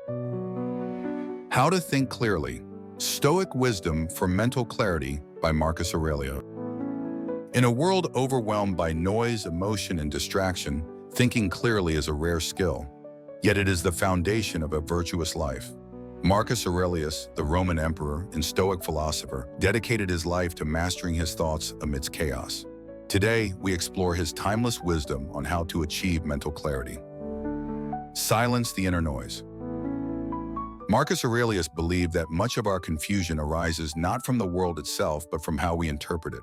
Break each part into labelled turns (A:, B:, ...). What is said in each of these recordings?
A: How to Think Clearly: Stoic Wisdom for Mental Clarity by Marcus Aurelius. In a world overwhelmed by noise, emotion, and distraction, thinking clearly is a rare skill. Yet it is the foundation of a virtuous life. Marcus Aurelius, the Roman emperor and Stoic philosopher, dedicated his life to mastering his thoughts amidst chaos. Today, we explore his timeless wisdom on how to achieve mental clarity. Silence the inner noise. Marcus Aurelius believed that much of our confusion arises not from the world itself, but from how we interpret it.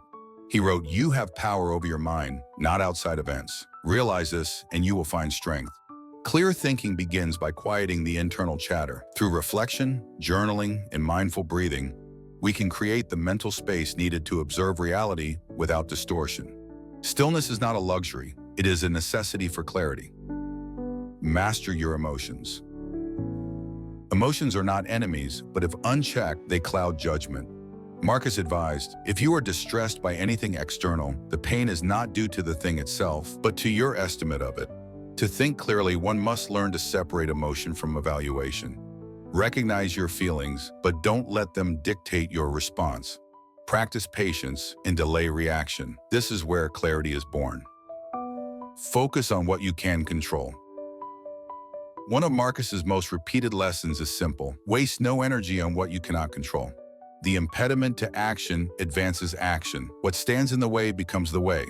A: He wrote, "You have power over your mind, not outside events. Realize this, and you will find strength." Clear thinking begins by quieting the internal chatter. Through reflection, journaling, and mindful breathing, we can create the mental space needed to observe reality without distortion. Stillness is not a luxury, it is a necessity for clarity. Master your emotions. Emotions are not enemies, but if unchecked, they cloud judgment. Marcus advised, if you are distressed by anything external, the pain is not due to the thing itself, but to your estimate of it. To think clearly, one must learn to separate emotion from evaluation. Recognize your feelings, but don't let them dictate your response. Practice patience and delay reaction. This is where clarity is born. Focus on what you can control. One of Marcus's most repeated lessons is simple: waste no energy on what you cannot control. The impediment to action advances action. What stands in the way becomes the way.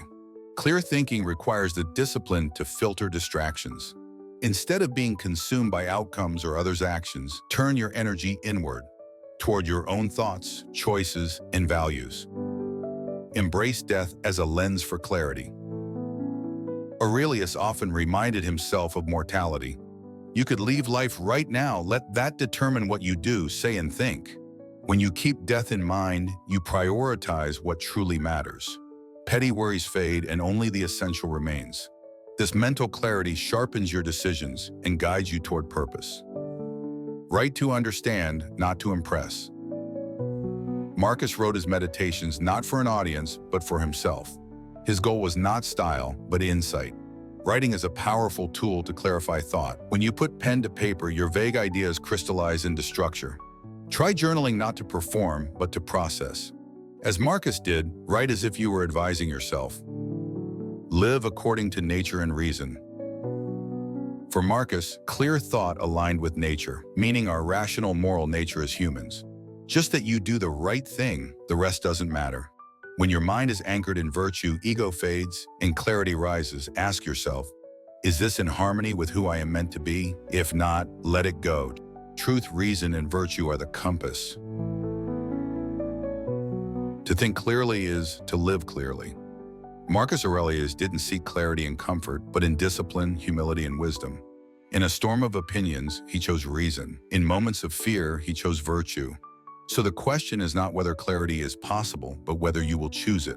A: Clear thinking requires the discipline to filter distractions. Instead of being consumed by outcomes or others' actions, turn your energy inward, toward your own thoughts, choices, and values. Embrace death as a lens for clarity. Aurelius often reminded himself of mortality. You could leave life right now. Let that determine what you do, say, and think. When you keep death in mind, you prioritize what truly matters. Petty worries fade and only the essential remains. This mental clarity sharpens your decisions and guides you toward purpose. Write to understand, not to impress. Marcus wrote his meditations not for an audience, but for himself. His goal was not style, but insight. Writing is a powerful tool to clarify thought. When you put pen to paper, your vague ideas crystallize into structure. Try journaling not to perform, but to process. As Marcus did, write as if you were advising yourself. Live according to nature and reason. For Marcus, clear thought aligned with nature, meaning our rational moral nature as humans. Just that you do the right thing, the rest doesn't matter. When your mind is anchored in virtue, ego fades and clarity rises. Ask yourself, is this in harmony with who I am meant to be? If not, let it go. Truth, reason, and virtue are the compass. To think clearly is to live clearly. Marcus Aurelius didn't seek clarity and comfort, but in discipline, humility, and wisdom. In a storm of opinions, he chose reason. In moments of fear, he chose virtue. So the question is not whether clarity is possible, but whether you will choose it.